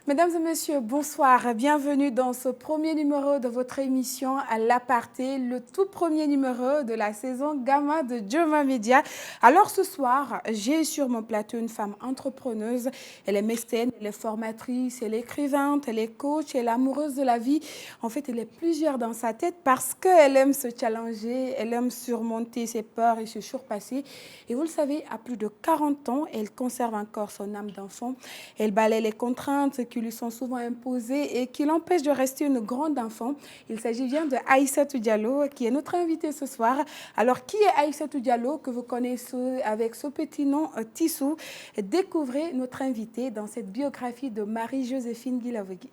Mesdames et messieurs, bonsoir. Bienvenue dans ce premier numéro de votre émission à l'Aparté, le tout premier numéro de la saison Gamma de Joma Media. Alors ce soir, j'ai sur mon plateau une femme entrepreneuse. Elle est mécène, elle est formatrice, elle est écrivainte, elle est coach, elle est amoureuse de la vie. En fait, elle est plusieurs dans sa tête parce qu'elle aime se challenger, elle aime surmonter ses peurs et se surpasser. Et vous le savez, à plus de 40 ans, elle conserve encore son âme d'enfant. Elle balaie les contraintes qui lui sont souvent imposées et qui l'empêchent de rester une grande enfant. Il s'agit bien de Aïssatou Diallo, qui est notre invitée ce soir. Alors, qui est Aïssatou Diallo, que vous connaissez avec ce petit nom Tissou? Découvrez notre invitée dans cette biographie de Marie-Joséphine Guilavogui.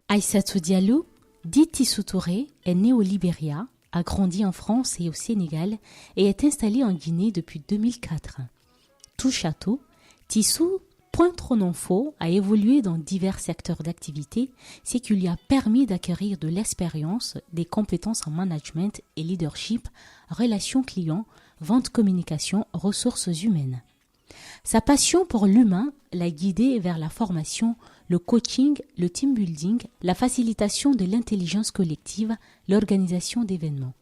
Aïssatou Diallo, dite Tissou Touré, est née au Libéria, a grandi en France et au Sénégal et est installée en Guinée depuis 2004. Touche à tout, Tissou, point trop non faux, a évolué dans divers secteurs d'activité, ce qui lui a permis d'acquérir de l'expérience, des compétences en management et leadership, relations clients, vente communication, ressources humaines. Sa passion pour l'humain l'a guidée vers la formation, le coaching, le team building, la facilitation de l'intelligence collective, l'organisation d'événements.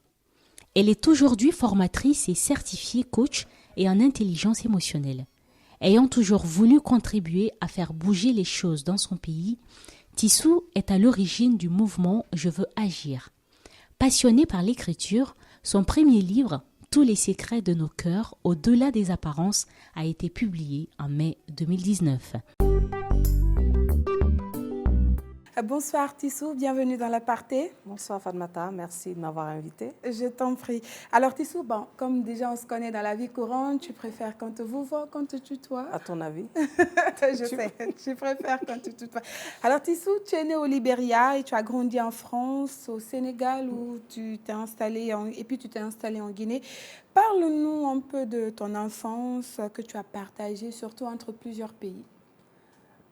Elle est aujourd'hui formatrice et certifiée coach et en intelligence émotionnelle. Ayant toujours voulu contribuer à faire bouger les choses dans son pays, Tissou est à l'origine du mouvement Je veux agir. Passionnée par l'écriture, son premier livre, Tous les secrets de nos cœurs, au-delà des apparences, a été publié en mai 2019. Bonsoir Tissou, bienvenue dans l'Aparté. Bonsoir Fatmata, merci de m'avoir invitée. Je t'en prie. Alors Tissou, bon, comme déjà on se connaît dans la vie courante, tu préfères quand on vous voit, quand on te tutoie? À ton avis? Je sais, tu préfères quand tu tutoies. Alors Tissou, tu es né au Libéria et tu as grandi en France, au Sénégal où tu t'es installé et puis tu t'es installé en Guinée. Parle-nous un peu de ton enfance que tu as partagée, surtout entre plusieurs pays.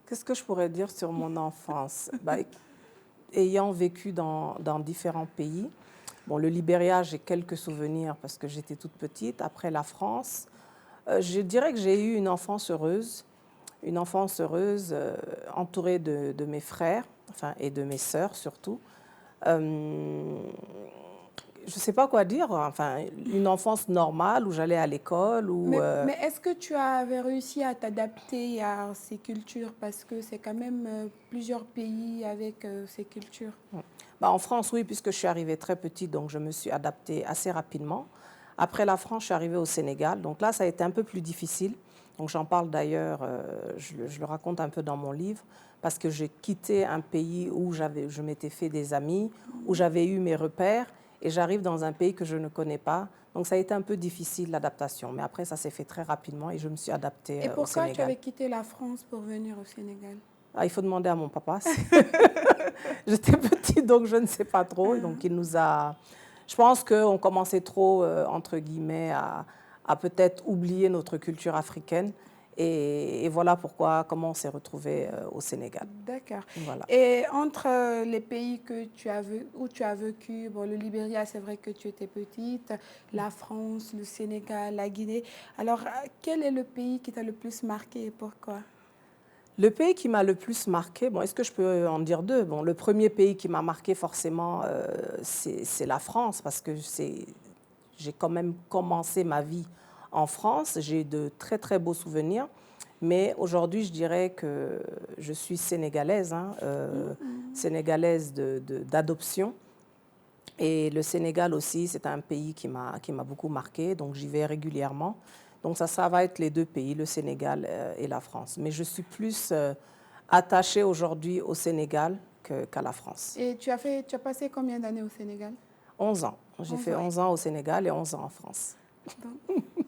Qu'est-ce que je pourrais dire sur mon enfance? Ayant vécu dans différents pays, bon, le Libéria, j'ai quelques souvenirs parce que j'étais toute petite. Après la France, je dirais que j'ai eu une enfance heureuse entourée de mes frères, enfin, et de mes sœurs surtout. Je ne sais pas quoi dire, enfin, une enfance normale où j'allais à l'école. Mais est-ce que tu avais réussi à t'adapter à ces cultures? Parce que c'est quand même plusieurs pays avec ces cultures. En France, oui, puisque je suis arrivée très petite, donc je me suis adaptée assez rapidement. Après la France, je suis arrivée au Sénégal. Donc là, ça a été un peu plus difficile. Donc j'en parle d'ailleurs, je le raconte un peu dans mon livre, parce que j'ai quitté un pays où je m'étais fait des amis, où j'avais eu mes repères. Et j'arrive dans un pays que je ne connais pas. Donc, ça a été un peu difficile, l'adaptation. Mais après, ça s'est fait très rapidement et je me suis adaptée au Sénégal. Et pourquoi tu avais quitté la France pour venir au Sénégal? Il faut demander à mon papa. J'étais petite, donc je ne sais pas trop. Donc, il nous a... Je pense qu'on commençait trop, entre guillemets, à peut-être oublier notre culture africaine. Et voilà comment on s'est retrouvés au Sénégal. D'accord. Voilà. Et entre les pays où tu as vécu, bon, le Libéria, c'est vrai que tu étais petite, la France, le Sénégal, la Guinée. Alors, quel est le pays qui t'a le plus marqué et pourquoi? Le pays qui m'a le plus marqué, bon, est-ce que je peux en dire deux? Bon, le premier pays qui m'a marqué forcément, c'est la France, parce que j'ai quand même commencé ma vie en France. J'ai de très, très beaux souvenirs. Mais aujourd'hui, je dirais que je suis sénégalaise, sénégalaise d'adoption. Et le Sénégal aussi, c'est un pays qui m'a beaucoup marqué, donc j'y vais régulièrement. Donc ça va être les deux pays, le Sénégal et la France. Mais je suis plus attachée aujourd'hui au Sénégal qu'à la France. Et tu as passé combien d'années au Sénégal? 11 ans. J'ai fait 11 ans au Sénégal et 11 ans en France.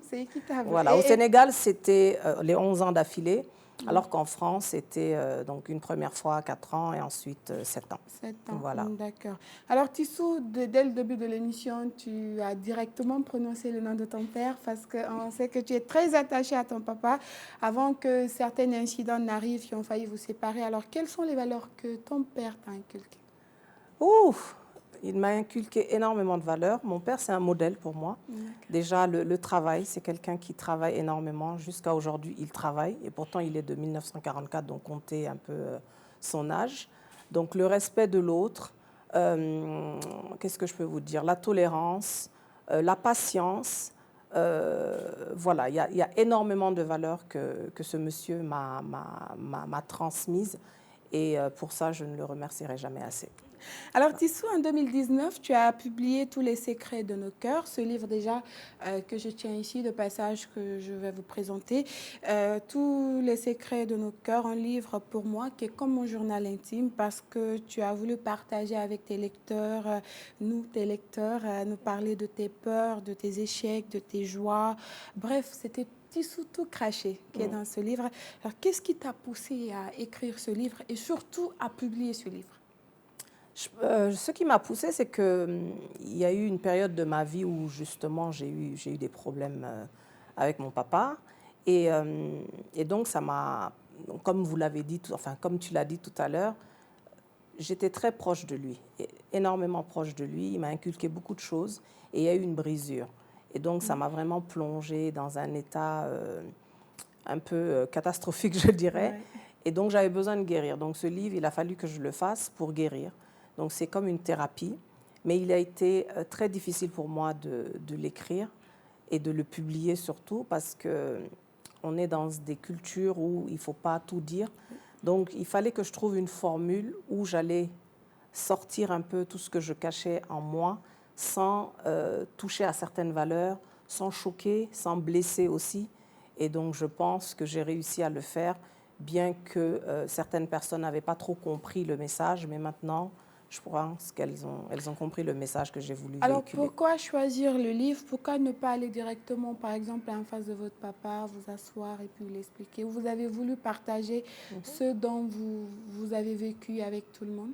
C'est équitable. Voilà, au Sénégal, c'était les 11 ans d'affilée, alors qu'en France, c'était donc une première fois 4 ans et ensuite 7 ans. 7 ans, voilà. D'accord. Alors Tissou, dès le début de l'émission, tu as directement prononcé le nom de ton père parce qu'on sait que tu es très attaché à ton papa avant que certains incidents n'arrivent qui ont failli vous séparer. Alors, quelles sont les valeurs que ton père t'a inculquées? Ouf! Il m'a inculqué énormément de valeurs. Mon père, c'est un modèle pour moi. Déjà, le travail, c'est quelqu'un qui travaille énormément. Jusqu'à aujourd'hui, il travaille. Et pourtant, il est de 1944, donc comptez un peu son âge. Donc, le respect de l'autre, qu'est-ce que je peux vous dire? La tolérance, la patience. Voilà, il y a énormément de valeurs que ce monsieur m'a transmises. Et pour ça, je ne le remercierai jamais assez. Alors, Tissou, en 2019, tu as publié Tous les secrets de nos cœurs, ce livre déjà que je tiens ici, de passage que je vais vous présenter. Tous les secrets de nos cœurs, un livre pour moi qui est comme mon journal intime parce que tu as voulu partager avec tes lecteurs, nous, tes lecteurs, nous parler de tes peurs, de tes échecs, de tes joies. Bref, c'était Tissou tout craché qui est dans ce livre. Alors, qu'est-ce qui t'a poussé à écrire ce livre et surtout à publier ce livre? Ce qui m'a poussée, c'est qu'il y a eu une période de ma vie où justement j'ai eu des problèmes avec mon papa. Et donc ça m'a, comme vous l'avez dit, enfin comme tu l'as dit tout à l'heure, j'étais très proche de lui, énormément proche de lui. Il m'a inculqué beaucoup de choses et il y a eu une brisure. Et donc ça m'a vraiment plongée dans un état un peu catastrophique, je dirais. Ouais. Et donc j'avais besoin de guérir. Donc ce livre, il a fallu que je le fasse pour guérir. Donc c'est comme une thérapie, mais il a été très difficile pour moi de l'écrire et de le publier surtout parce qu'on est dans des cultures où il ne faut pas tout dire. Donc il fallait que je trouve une formule où j'allais sortir un peu tout ce que je cachais en moi sans toucher à certaines valeurs, sans choquer, sans blesser aussi. Et donc je pense que j'ai réussi à le faire, bien que certaines personnes n'avaient pas trop compris le message, mais maintenant, je pense qu'elles ont compris le message que j'ai voulu véhiculer. Alors, pourquoi choisir le livre? Pourquoi ne pas aller directement, par exemple, en face de votre papa, vous asseoir et puis l'expliquer? Vous avez voulu partager ce dont vous avez vécu avec tout le monde?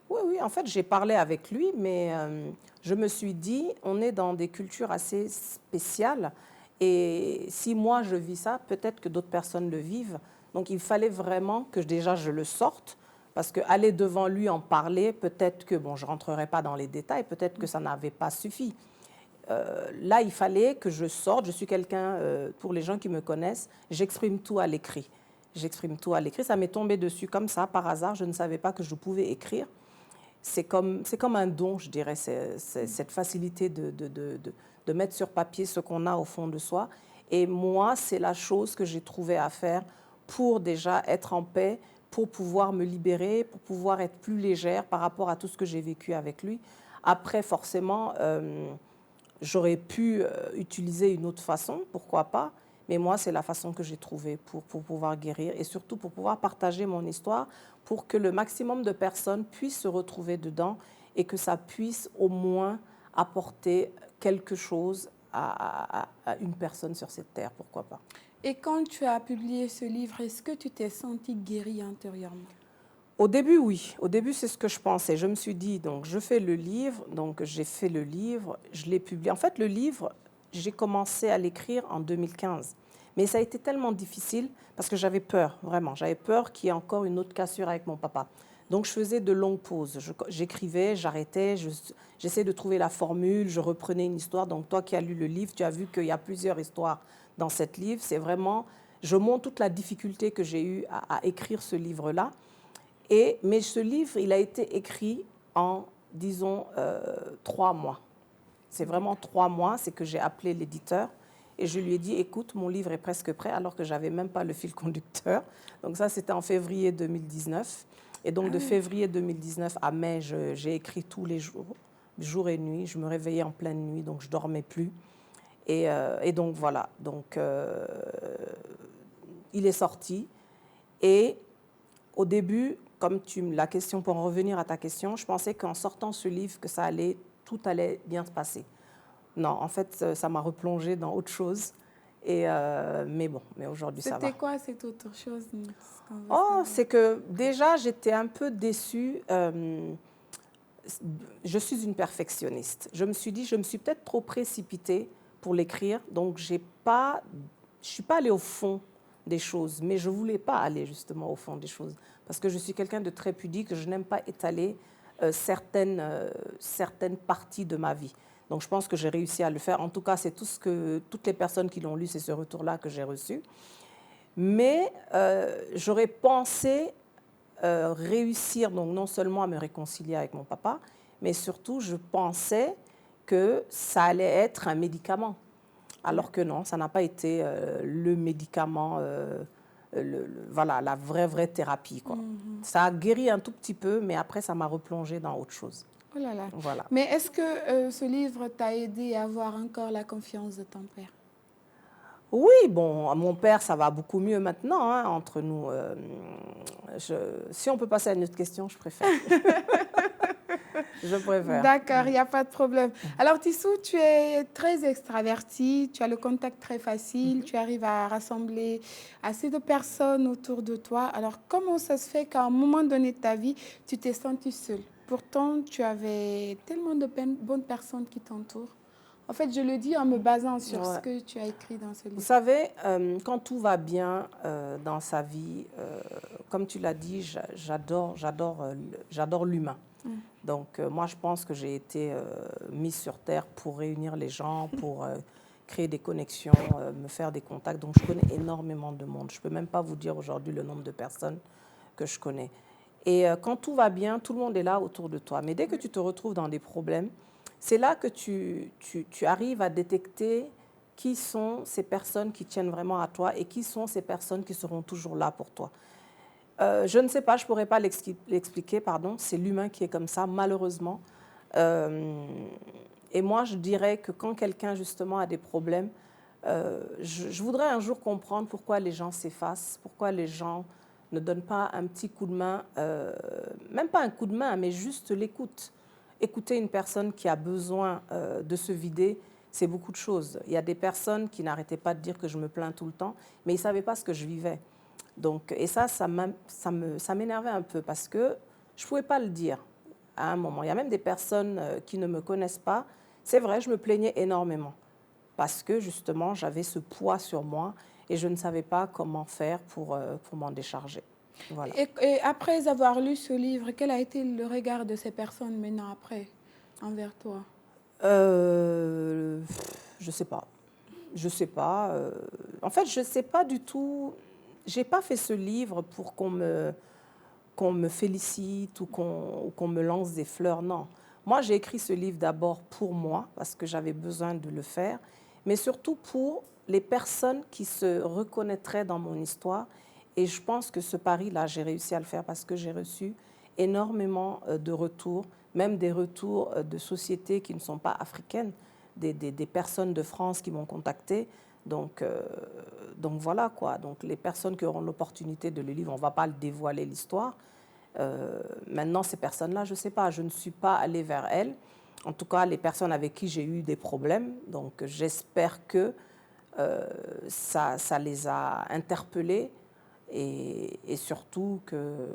Oui, en fait, j'ai parlé avec lui, mais je me suis dit, on est dans des cultures assez spéciales. Et si moi, je vis ça, peut-être que d'autres personnes le vivent. Donc, il fallait vraiment que déjà je le sorte. Parce qu'aller devant lui en parler, peut-être que, bon, je ne rentrerai pas dans les détails, peut-être que ça n'avait pas suffi. Là, il fallait que je sorte. Je suis quelqu'un, pour les gens qui me connaissent, j'exprime tout à l'écrit. J'exprime tout à l'écrit. Ça m'est tombé dessus comme ça, par hasard. Je ne savais pas que je pouvais écrire. C'est comme un don, je dirais, cette facilité de mettre sur papier ce qu'on a au fond de soi. Et moi, c'est la chose que j'ai trouvé à faire pour déjà être en paix, pour pouvoir me libérer, pour pouvoir être plus légère par rapport à tout ce que j'ai vécu avec lui. Après, forcément, j'aurais pu utiliser une autre façon, pourquoi pas, mais moi, c'est la façon que j'ai trouvée pour pouvoir guérir et surtout pour pouvoir partager mon histoire, pour que le maximum de personnes puissent se retrouver dedans et que ça puisse au moins apporter quelque chose à une personne sur cette terre, pourquoi pas. Et quand tu as publié ce livre, est-ce que tu t'es sentie guérie intérieurement? Au début, oui. Au début, c'est ce que je pensais. Je me suis dit, donc, je fais le livre. Donc, j'ai fait le livre, je l'ai publié. En fait, le livre, j'ai commencé à l'écrire en 2015. Mais ça a été tellement difficile parce que j'avais peur, vraiment. J'avais peur qu'il y ait encore une autre cassure avec mon papa. Donc, je faisais de longues pauses. J'écrivais, j'arrêtais, j'essayais de trouver la formule, je reprenais une histoire. Donc, toi qui as lu le livre, tu as vu qu'il y a plusieurs histoires dans ce livre. C'est vraiment, je montre toute la difficulté que j'ai eue à écrire ce livre-là. Mais ce livre, il a été écrit en, disons, 3 mois. C'est vraiment 3 mois, c'est que j'ai appelé l'éditeur et je lui ai dit, écoute, mon livre est presque prêt, alors que je n'avais même pas le fil conducteur. Donc ça, c'était en février 2019. Et donc de février 2019 à mai, j'ai écrit tous les jours, jour et nuit. Je me réveillais en pleine nuit, donc je ne dormais plus. Et donc voilà, donc, il est sorti. Et au début, comme la question, pour en revenir à ta question, je pensais qu'en sortant ce livre, que tout allait bien se passer. Non, en fait, ça m'a replongée dans autre chose. Mais bon, mais aujourd'hui, ça va. C'était quoi cette autre chose? C'est que déjà, j'étais un peu déçue. Je suis une perfectionniste. Je me suis dit, je me suis peut-être trop précipitée pour l'écrire. Donc, je ne suis pas allée au fond des choses. Mais je ne voulais pas aller justement au fond des choses. Parce que je suis quelqu'un de très pudique. Je n'aime pas étaler certaines parties de ma vie. Donc je pense que j'ai réussi à le faire. En tout cas, c'est toutes les personnes qui l'ont lu, c'est ce retour-là que j'ai reçu. Mais j'aurais pensé réussir donc non seulement à me réconcilier avec mon papa, mais surtout je pensais que ça allait être un médicament. Alors que non, ça n'a pas été le médicament, voilà, la vraie thérapie, quoi. Ça a guéri un tout petit peu, mais après ça m'a replongé dans autre chose. Oh là là. Voilà. Mais est-ce que ce livre t'a aidé à avoir encore la confiance de ton père? Oui, bon, mon père, ça va beaucoup mieux maintenant, hein, entre nous. Si on peut passer à une autre question, je préfère. Je préfère. D'accord, il n'y a pas de problème. Alors, Tissou, tu es très extraverti, tu as le contact très facile, tu arrives à rassembler assez de personnes autour de toi. Alors, comment ça se fait qu'à un moment donné de ta vie, tu t'es senti seule? Pourtant, tu avais tellement de bonnes personnes qui t'entourent. En fait, je le dis en me basant sur ce que tu as écrit dans ce livre. Vous savez, quand tout va bien dans sa vie, comme tu l'as dit, j'adore l'humain. Donc, moi, je pense que j'ai été mise sur Terre pour réunir les gens, pour créer des connexions, me faire des contacts. Donc, je connais énormément de monde. Je ne peux même pas vous dire aujourd'hui le nombre de personnes que je connais. Et quand tout va bien, tout le monde est là autour de toi. Mais dès que tu te retrouves dans des problèmes, c'est là que tu arrives à détecter qui sont ces personnes qui tiennent vraiment à toi et qui sont ces personnes qui seront toujours là pour toi. Je ne sais pas, je ne pourrais pas l'expliquer, pardon. C'est l'humain qui est comme ça, malheureusement. Et moi, je dirais que quand quelqu'un, justement, a des problèmes, je voudrais un jour comprendre pourquoi les gens s'effacent, pourquoi les gens ne donnent pas un petit coup de main, même pas un coup de main, mais juste l'écoute. Écouter une personne qui a besoin de se vider, c'est beaucoup de choses. Il y a des personnes qui n'arrêtaient pas de dire que je me plains tout le temps, mais ils ne savaient pas ce que je vivais. Donc, et ça m'énervait un peu parce que je ne pouvais pas le dire à un moment. Il y a même des personnes qui ne me connaissent pas. C'est vrai, je me plaignais énormément parce que justement, j'avais ce poids sur moi et je ne savais pas comment faire pour m'en décharger. Voilà. Et après avoir lu ce livre, quel a été le regard de ces personnes maintenant après, envers toi? Je ne sais pas. Je ne sais pas. En fait, je ne sais pas du tout. Je n'ai pas fait ce livre pour qu'on me félicite ou qu'on me lance des fleurs, non. Moi, j'ai écrit ce livre d'abord pour moi, parce que j'avais besoin de le faire, mais surtout pour les personnes qui se reconnaîtraient dans mon histoire. Et je pense que ce pari-là, j'ai réussi à le faire parce que j'ai reçu énormément de retours, même des retours de sociétés qui ne sont pas africaines, des personnes de France qui m'ont contacté. Donc voilà quoi. Donc les personnes qui auront l'opportunité de le lire, on ne va pas le dévoiler l'histoire. Maintenant, ces personnes-là, je ne sais pas, je ne suis pas allée vers elles. En tout cas, les personnes avec qui j'ai eu des problèmes. Donc j'espère que ça les a interpellées et surtout que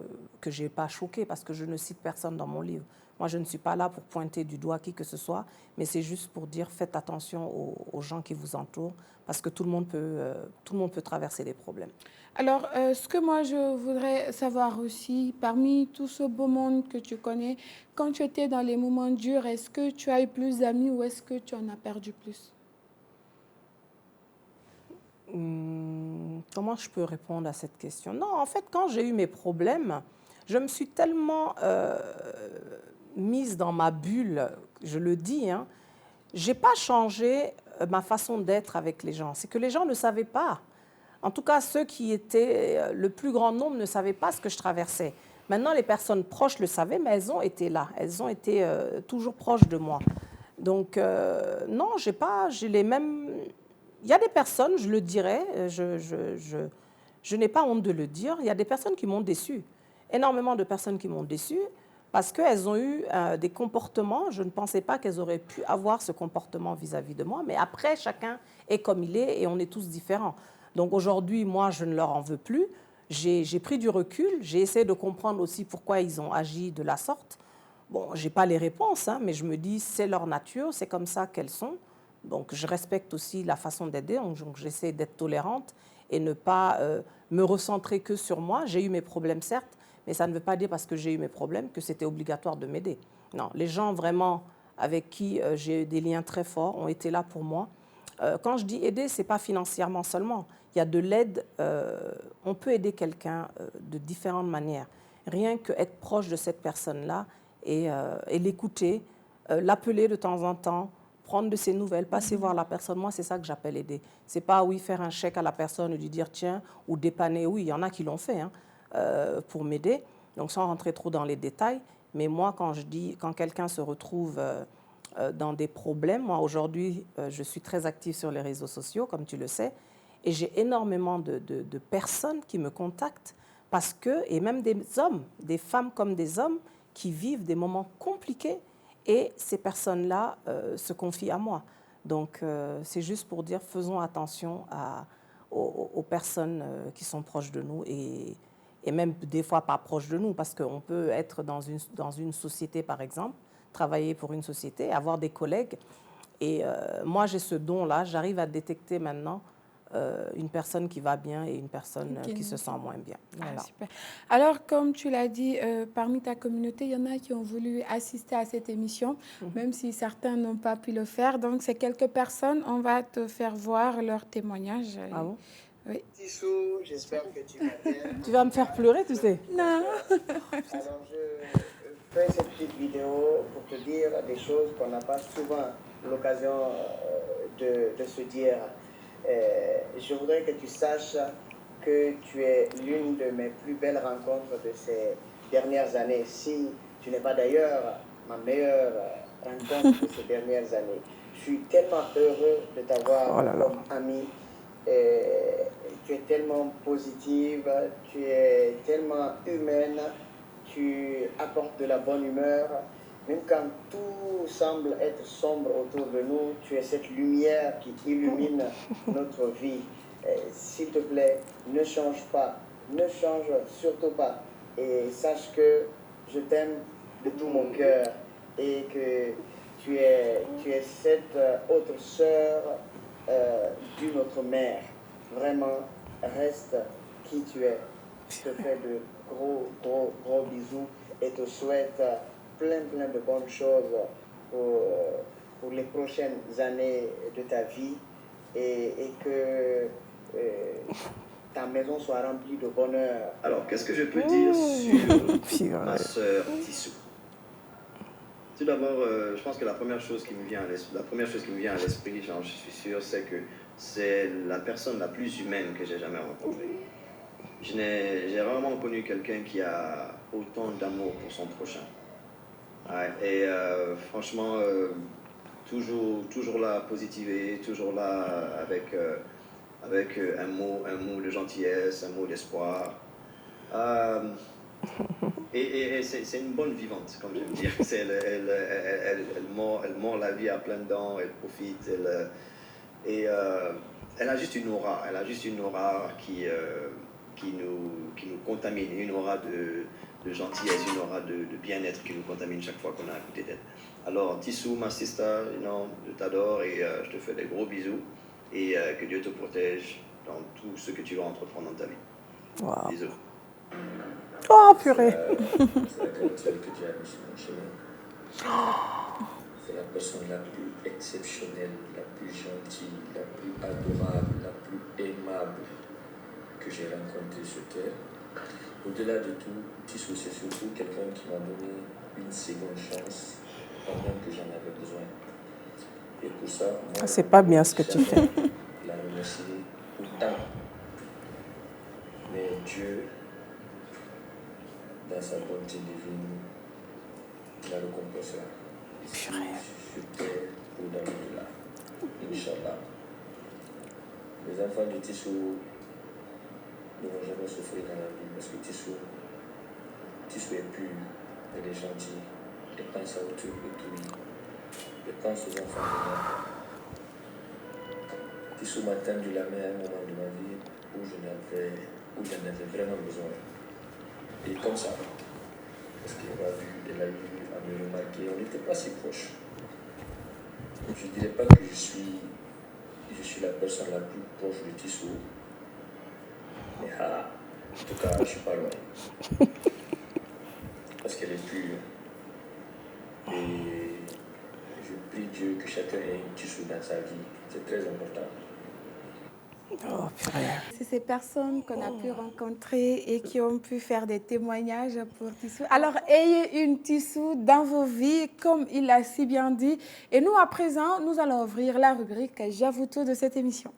je n'ai pas choqué parce que je ne cite personne dans mon livre. Moi, je ne suis pas là pour pointer du doigt qui que ce soit, mais c'est juste pour dire faites attention aux gens qui vous entourent parce que tout le monde peut traverser des problèmes. Alors, ce que moi, je voudrais savoir aussi, parmi tout ce beau monde que tu connais, quand tu étais dans les moments durs, est-ce que tu as eu plus d'amis ou est-ce que tu en as perdu plus? Comment je peux répondre à cette question? Non, en fait, quand j'ai eu mes problèmes, je me suis tellement mise dans ma bulle, je le dis, hein, je n'ai pas changé ma façon d'être avec les gens. C'est que les gens ne savaient pas. En tout cas, ceux qui étaient, le plus grand nombre ne savaient pas ce que je traversais. Maintenant, les personnes proches le savaient, mais elles ont été là. Elles ont été toujours proches de moi. Donc, non, j'ai les mêmes... Il y a des personnes, je le dirais, je n'ai pas honte de le dire, il y a des personnes qui m'ont déçue. Énormément de personnes qui m'ont déçue parce qu'elles ont eu des comportements, je ne pensais pas qu'elles auraient pu avoir ce comportement vis-à-vis de moi, mais après, chacun est comme il est et on est tous différents. Donc aujourd'hui, moi, je ne leur en veux plus. J'ai pris du recul, j'ai essayé de comprendre aussi pourquoi ils ont agi de la sorte. Bon, je n'ai pas les réponses, hein, mais je me dis, c'est leur nature, c'est comme ça qu'elles sont. Donc je respecte aussi la façon d'aider, donc j'essaie d'être tolérante et ne pas me recentrer que sur moi. J'ai eu mes problèmes, certes, mais ça ne veut pas dire parce que j'ai eu mes problèmes que c'était obligatoire de m'aider. Non, les gens vraiment avec qui j'ai eu des liens très forts ont été là pour moi. Quand je dis aider, ce n'est pas financièrement seulement. Il y a de l'aide, on peut aider quelqu'un de différentes manières. Rien qu'être proche de cette personne-là et l'écouter, l'appeler de temps en temps, prendre de ses nouvelles, passer voir la personne. Moi, c'est ça que j'appelle aider. Ce n'est pas, oui, faire un chèque à la personne et lui dire tiens, ou dépanner. Oui, il y en a qui l'ont fait pour m'aider, donc sans rentrer trop dans les détails. Mais moi, quand quelqu'un se retrouve dans des problèmes, moi, aujourd'hui, je suis très active sur les réseaux sociaux, comme tu le sais, et j'ai énormément de personnes qui me contactent parce que, et même des hommes, des femmes comme des hommes, qui vivent des moments compliqués et ces personnes-là se confient à moi. Donc, c'est juste pour dire, faisons attention aux personnes qui sont proches de nous et même des fois pas proches de nous, parce qu'on peut être dans une société, par exemple, travailler pour une société, avoir des collègues. Et moi, j'ai ce don-là, j'arrive à détecter maintenant une personne qui va bien et une personne qui se sent moins bien. Voilà. Super. Alors, comme tu l'as dit, parmi ta communauté, il y en a qui ont voulu assister à cette émission, même si certains n'ont pas pu le faire. Donc, ces quelques personnes, on va te faire voir leur témoignage. Ah bon? Oui. Tissou, j'espère que tu vas bien. Tu vas me faire pleurer, tu sais? Non. Alors, je fais cette petite vidéo pour te dire des choses qu'on n'a pas souvent l'occasion de se dire. Je voudrais que tu saches que tu es l'une de mes plus belles rencontres de ces dernières années. Si tu n'es pas d'ailleurs ma meilleure rencontre de ces dernières années. Je suis tellement heureux de t'avoir comme amie. Tu es tellement positive, tu es tellement humaine, tu apportes de la bonne humeur. Même quand tout semble être sombre autour de nous, tu es cette lumière qui illumine notre vie. S'il te plaît, ne change pas, ne change surtout pas. Et sache que je t'aime de tout mon cœur et que tu es cette autre sœur d'une autre mère. Vraiment, reste qui tu es. Je te fais de gros bisous et te souhaite plein de bonnes choses pour les prochaines années de ta vie et que ta maison soit remplie de bonheur. Alors, qu'est-ce que je peux dire sur ma sœur Tissou? Tout d'abord, je pense que la première chose qui me vient à l'esprit, je suis sûr, c'est que c'est la personne la plus humaine que j'ai jamais rencontrée. J'ai rarement connu quelqu'un qui a autant d'amour pour son prochain. Ouais, et franchement, toujours là, positivé, toujours là avec un mot de gentillesse, un mot d'espoir. Et c'est une bonne vivante, comme j'aime dire. Elle mord la vie à pleines dents, elle profite. Elle a juste une aura, qui nous contamine, une aura de gentillesse, une aura de bien-être qui nous contamine chaque fois qu'on a à côté d'elle. Alors, Tissou, ma sister, je t'adore et je te fais des gros bisous et que Dieu te protège dans tout ce que tu vas entreprendre dans ta vie. Wow. Bisous. Oh, purée. C'est la créature que Dieu a mise sur mon chemin. C'est la personne la plus exceptionnelle, la plus gentille, la plus adorable, la plus aimable que j'ai rencontrée sur Terre. Au-delà de tout, Tissou, c'est surtout quelqu'un qui m'a donné une seconde chance pendant que j'en avais besoin. Et pour ça, moi, c'est pas bien ce que tu fais. La remercier autant. Mais Dieu, dans sa bonté divine, la récompensera. Ici, sur terre ou dans l'au-delà. Inch'Allah. Les enfants de Tissou ne vont jamais souffrir dans la vie parce que Tissou est pur, elle est gentille, elle pense à autrui, elle pense aux enfants de moi. Tissou m'a tendu la main à un moment de ma vie où j'en avais vraiment besoin. Et comme ça, parce qu'elle a eu à me remarquer, on n'était pas si proches. Je ne dirais pas que je suis la personne la plus proche de Tissou. Mais en tout cas, je ne suis pas loin. parce qu'elle est pure. Et je prie Dieu que chacun ait un tissu dans sa vie. C'est très important. Oh, purée. C'est ces personnes qu'on a pu rencontrer et qui ont pu faire des témoignages pour Tissou. Alors, ayez une Tissou dans vos vies, comme il l'a si bien dit. Et nous, à présent, nous allons ouvrir la rubrique J'avoue tout de cette émission.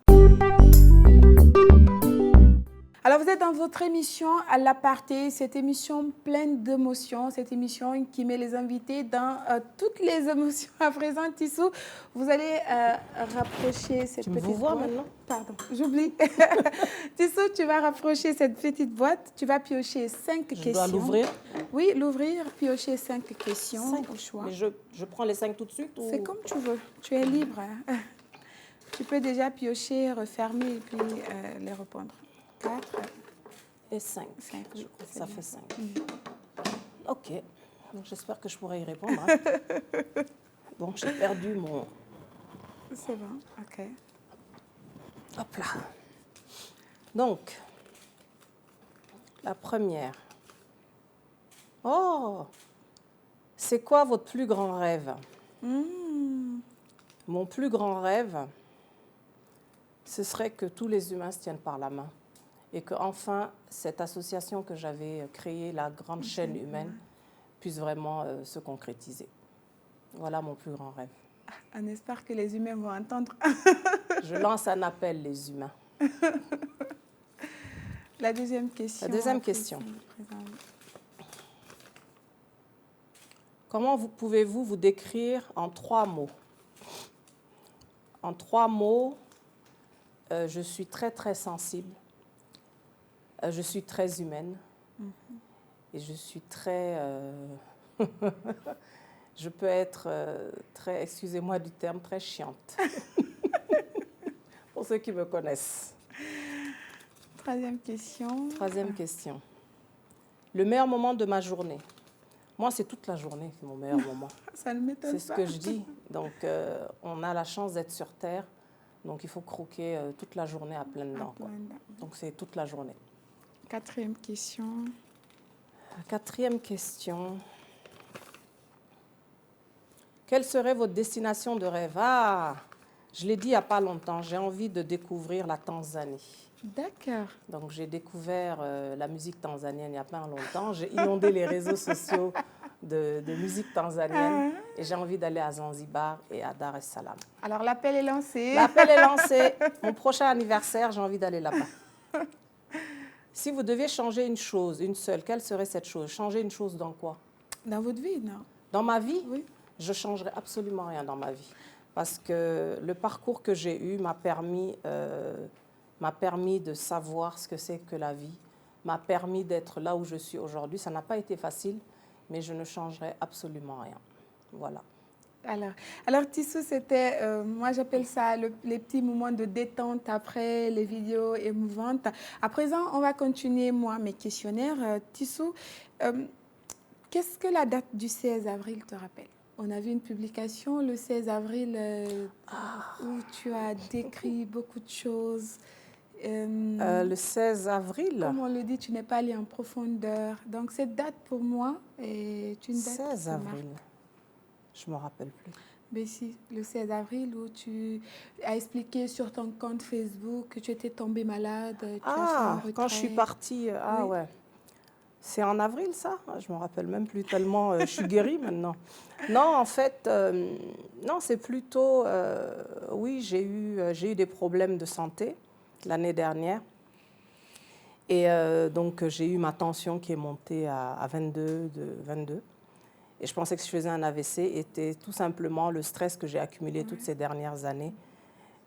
Alors, vous êtes dans votre émission à l'aparté, cette émission pleine d'émotions, cette émission qui met les invités dans toutes les émotions. À présent, Tissou, vous allez rapprocher cette petite boîte. Vous vois maintenant? Pardon, j'oublie. Tissou, tu vas rapprocher cette petite boîte, tu vas piocher 5 questions. Je dois l'ouvrir? Oui, l'ouvrir, piocher 5 questions 5 au choix. Mais je prends les 5 tout de suite ou... C'est comme tu veux, tu es libre. Tu peux déjà piocher, refermer et puis les répondre. 4 et 5. 5, oui, Ça bien. fait 5. Ok. Donc, j'espère que je pourrai y répondre. Hein. Bon, j'ai perdu mon... C'est bon, ok. Hop là. Donc, la première. Oh! C'est quoi votre plus grand rêve? Mon plus grand rêve, ce serait que tous les humains se tiennent par la main. Et qu'enfin, cette association que j'avais créée, la grande chaîne humaine, puisse vraiment se concrétiser. Voilà mon plus grand rêve. On espère que les humains vont entendre. Je lance un appel, les humains. La deuxième question. La deuxième question. Comment pouvez-vous vous décrire en 3 mots? En 3 mots, je suis très, très sensible. Je suis très humaine et je suis très... je peux être très, excusez-moi du terme, très chiante. Pour ceux qui me connaissent. Troisième question. Troisième question. Le meilleur moment de ma journée. Moi, c'est toute la journée, c'est mon meilleur moment. Ça ne m'étonne pas. C'est ce que je dis. Donc, on a la chance d'être sur Terre. Donc, il faut croquer toute la journée à pleines dents. Quoi. Donc, c'est toute la journée. Quatrième question. La quatrième question. Quelle serait votre destination de rêve? Ah, je l'ai dit il n'y a pas longtemps, j'ai envie de découvrir la Tanzanie. D'accord. Donc, j'ai découvert la musique tanzanienne il n'y a pas longtemps. J'ai inondé les réseaux sociaux de musique tanzanienne et j'ai envie d'aller à Zanzibar et à Dar es Salaam. Alors, l'appel est lancé. L'appel est lancé. Mon prochain anniversaire, j'ai envie d'aller là-bas. Si vous deviez changer une chose, une seule, quelle serait cette chose? Changer une chose dans quoi? Dans votre vie, non? Dans ma vie? Oui. Je ne changerai absolument rien dans ma vie. Parce que le parcours que j'ai eu m'a permis de savoir ce que c'est que la vie, m'a permis d'être là où je suis aujourd'hui. Ça n'a pas été facile, mais je ne changerai absolument rien. Voilà. Alors Tissou, c'était, moi j'appelle ça les petits moments de détente après les vidéos émouvantes. À présent, on va continuer, moi, mes questionnaires. Tissou, qu'est-ce que la date du 16 avril te rappelle? On a vu une publication le 16 avril où tu as décrit beaucoup de choses. Le 16 avril? Comme on le dit, tu n'es pas allé en profondeur. Donc cette date pour moi est une date 16 avril. Je ne me rappelle plus. Mais si, le 16 avril où tu as expliqué sur ton compte Facebook que tu étais tombée malade. Quand je suis partie. Ah oui. Ouais. C'est en avril, ça? Je ne me rappelle même plus tellement. Je suis guérie maintenant. Non, en fait, non, c'est plutôt... oui, j'ai eu des problèmes de santé l'année dernière. Et donc, j'ai eu ma tension qui est montée à 22. Et je pensais que je faisais un AVC. Était tout simplement le stress que j'ai accumulé toutes ces dernières années.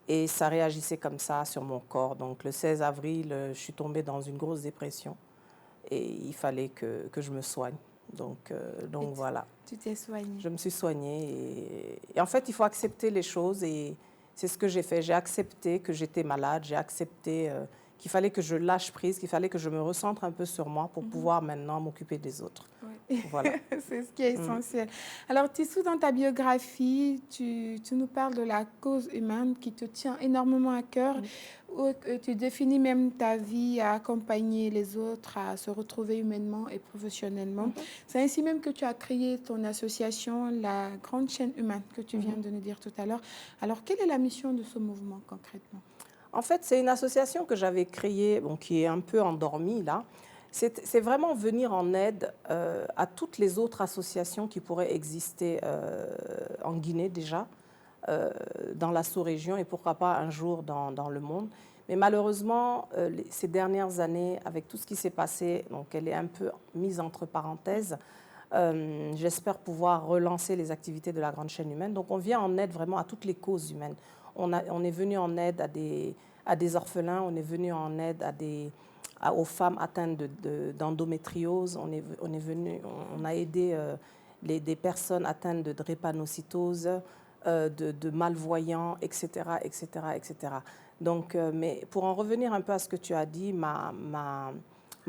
Et ça réagissait comme ça sur mon corps. Donc, le 16 avril, je suis tombée dans une grosse dépression. Et il fallait que je me soigne. Donc voilà. Tu t'es soignée. Je me suis soignée. Et en fait, il faut accepter les choses. Et c'est ce que j'ai fait. J'ai accepté que j'étais malade. J'ai accepté qu'il fallait que je lâche prise, qu'il fallait que je me recentre un peu sur moi pour pouvoir maintenant m'occuper des autres. Oui. Voilà. C'est ce qui est essentiel. Alors, Tissou, dans ta biographie, tu nous parles de la cause humaine qui te tient énormément à cœur. où tu définis même ta vie à accompagner les autres, à se retrouver humainement et professionnellement. C'est ainsi même que tu as créé ton association, la Grande Chaîne Humaine, que tu viens de nous dire tout à l'heure. Alors, quelle est la mission de ce mouvement concrètement? En fait, c'est une association que j'avais créée, bon, qui est un peu endormie là. C'est vraiment venir en aide à toutes les autres associations qui pourraient exister en Guinée déjà, dans la sous-région et pourquoi pas un jour dans le monde. Mais malheureusement, ces dernières années, avec tout ce qui s'est passé, donc elle est un peu mise entre parenthèses. J'espère pouvoir relancer les activités de la Grande Chaîne Humaine. Donc on vient en aide vraiment à toutes les causes humaines. On est venu en aide à des orphelins, on est venu en aide aux femmes atteintes d'endométriose, on a aidé des personnes atteintes de drépanocytose, de malvoyants, etc., etc., etc. Donc, mais pour en revenir un peu à ce que tu as dit, ma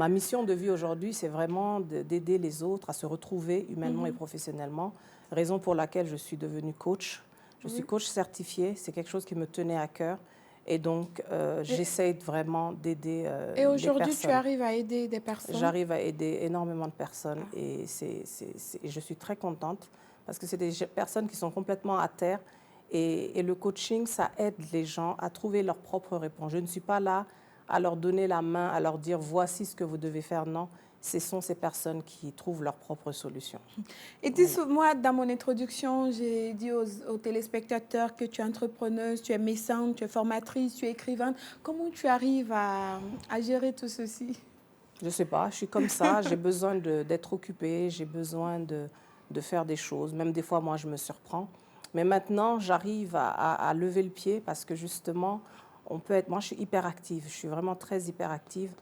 mission de vie aujourd'hui, c'est vraiment d'aider les autres à se retrouver humainement et professionnellement, raison pour laquelle je suis devenue coach. Je suis coach certifiée, c'est quelque chose qui me tenait à cœur. Et donc, j'essaie vraiment d'aider les personnes. Et aujourd'hui, tu arrives à aider des personnes? J'arrive à aider énormément de personnes et je suis très contente parce que c'est des personnes qui sont complètement à terre et le coaching, ça aide les gens à trouver leurs propres réponses. Je ne suis pas là à leur donner la main, à leur dire voici ce que vous devez faire. Non, ce sont ces personnes qui trouvent leurs propres solutions. Et moi, dans mon introduction, j'ai dit aux téléspectateurs que tu es entrepreneuse, tu es mécène, tu es formatrice, tu es écrivaine. Comment tu arrives à gérer tout ceci? Je ne sais pas, je suis comme ça, j'ai besoin d'être occupée, j'ai besoin de faire des choses. Même des fois, moi, je me surprends. Mais maintenant, j'arrive à lever le pied parce que justement, moi, je suis hyperactive, je suis vraiment très hyperactive.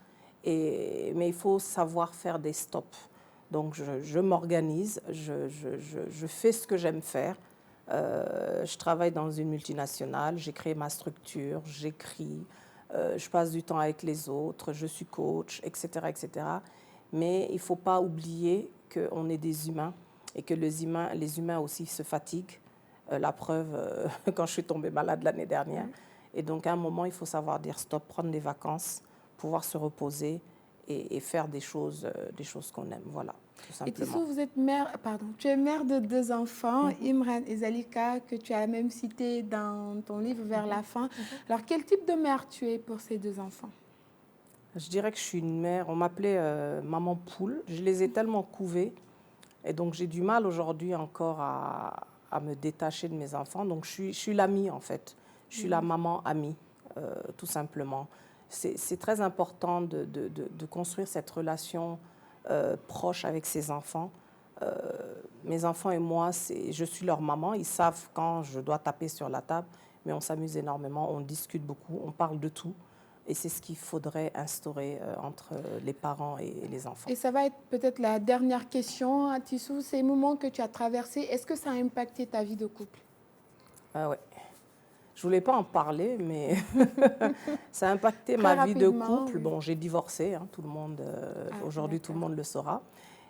Mais il faut savoir faire des stops. Donc, je m'organise, je fais ce que j'aime faire. Je travaille dans une multinationale, j'ai créé ma structure, j'écris, je passe du temps avec les autres, je suis coach, etc., etc. Mais il ne faut pas oublier qu'on est des humains et que les humains aussi se fatiguent. La preuve, quand je suis tombée malade l'année dernière. Et donc, à un moment, il faut savoir dire stop, prendre des vacances, pouvoir se reposer et faire des choses qu'on aime. Voilà, tout simplement. Et Tissou, tu es mère de 2 enfants, Imran et Zalika, que tu as même cité dans ton livre vers la fin. Alors, quel type de mère tu es pour ces 2 enfants? Je dirais que je suis une mère, on m'appelait maman poule. Je les ai tellement couvés. Et donc, j'ai du mal aujourd'hui encore à me détacher de mes enfants. Donc, je suis l'amie, en fait. Je suis la maman amie, tout simplement. C'est très important de construire cette relation proche avec ses enfants. Mes enfants et moi, je suis leur maman. Ils savent quand je dois taper sur la table, mais on s'amuse énormément, on discute beaucoup, on parle de tout. Et c'est ce qu'il faudrait instaurer entre les parents et les enfants. Et ça va être peut-être la dernière question, à Tissou. Ces moments que tu as traversés, est-ce que ça a impacté ta vie de couple? Ah ouais. Je ne voulais pas en parler, mais ça a impacté ma vie de couple. Oui. Bon, j'ai divorcé, hein, tout le monde, aujourd'hui tout le monde le saura.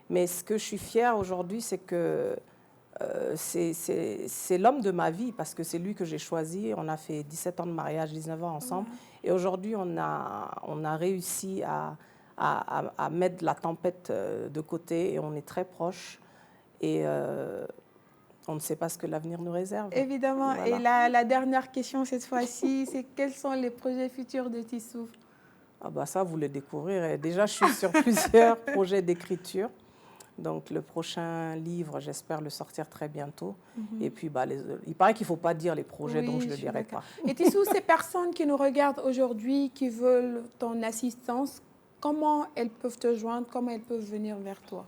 Mais ce que je suis fière aujourd'hui, c'est que c'est l'homme de ma vie, parce que c'est lui que j'ai choisi. On a fait 17 ans de mariage, 19 ans ensemble. Et aujourd'hui, on a réussi à mettre la tempête de côté et on est très proches. Et on ne sait pas ce que l'avenir nous réserve. Évidemment. Voilà. Et la dernière question cette fois-ci, c'est quels sont les projets futurs de Tissou? Ah bah ça, vous le découvrirez. Déjà, je suis sur plusieurs projets d'écriture. Donc, le prochain livre, j'espère le sortir très bientôt. Et puis, il paraît qu'il ne faut pas dire les projets, donc je ne le dirai pas. Et Tissou, ces personnes qui nous regardent aujourd'hui, qui veulent ton assistance, comment elles peuvent te joindre, comment elles peuvent venir vers toi?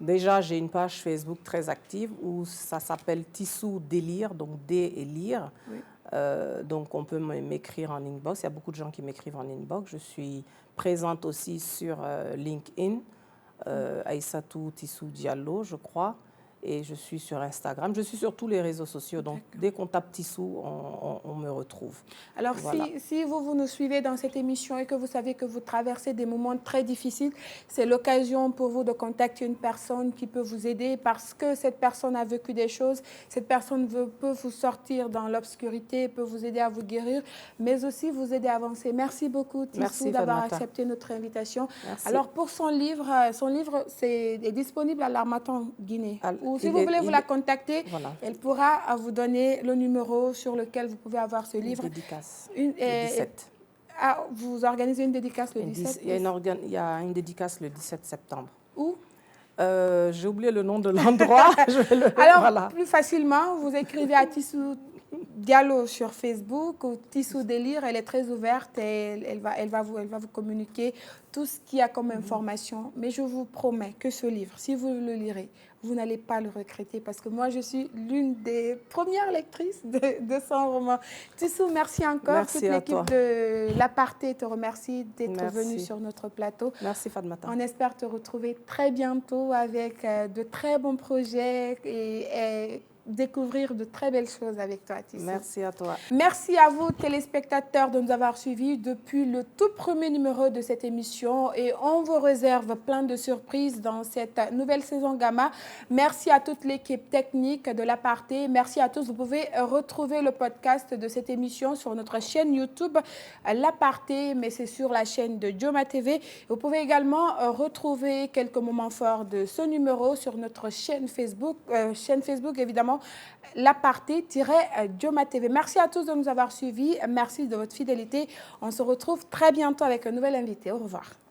Déjà, j'ai une page Facebook très active où ça s'appelle Tissou Délire, donc D et lire. Oui. Donc, on peut m'écrire en inbox. Il y a beaucoup de gens qui m'écrivent en inbox. Je suis présente aussi sur LinkedIn. Aïssatou Tissou Diallo, je crois. Et je suis sur Instagram, je suis sur tous les réseaux sociaux. Donc, dès qu'on tape Tissou, on me retrouve. Alors, voilà. si vous nous suivez dans cette émission et que vous savez que vous traversez des moments très difficiles, c'est l'occasion pour vous de contacter une personne qui peut vous aider parce que cette personne a vécu des choses. Cette personne peut vous sortir dans l'obscurité, peut vous aider à vous guérir, mais aussi vous aider à avancer. Merci beaucoup, Tissou, d'avoir accepté notre invitation. Merci. Alors, pour son livre est disponible à l'Harmattan Guinée. Ou si vous voulez vous la contacter, elle pourra vous donner le numéro sur lequel vous pouvez avoir ce livre. Une dédicace. Le 17. Vous organisez une dédicace le 17? Il y a une dédicace le 17 septembre. Où? J'ai oublié le nom de l'endroit. Alors, plus facilement, vous écrivez à Tissou Diallo sur Facebook ou Tissou Délire. Elle est très ouverte et elle va vous communiquer tout ce qu'il y a comme information. Mais je vous promets que ce livre, si vous le lirez, vous n'allez pas le regretter parce que moi, je suis l'une des premières lectrices de son roman. Tissou, merci encore. Merci. Toute l'équipe de l'Aparté te remercie d'être venue sur notre plateau. Merci, Fatmata. On espère te retrouver très bientôt avec de très bons projets et découvrir de très belles choses avec toi, Tissou. Merci à toi. Merci à vous, téléspectateurs, de nous avoir suivis depuis le tout premier numéro de cette émission et on vous réserve plein de surprises dans cette nouvelle saison Gamma. Merci à toute l'équipe technique de l'Aparté. Merci à tous. Vous pouvez retrouver le podcast de cette émission sur notre chaîne YouTube l'Aparté, mais c'est sur la chaîne de Joma TV. Vous pouvez également retrouver quelques moments forts de ce numéro sur notre chaîne Facebook évidemment, l'Aparté-Joma TV. Merci à tous de nous avoir suivis. Merci de votre fidélité. On se retrouve très bientôt avec un nouvel invité. Au revoir.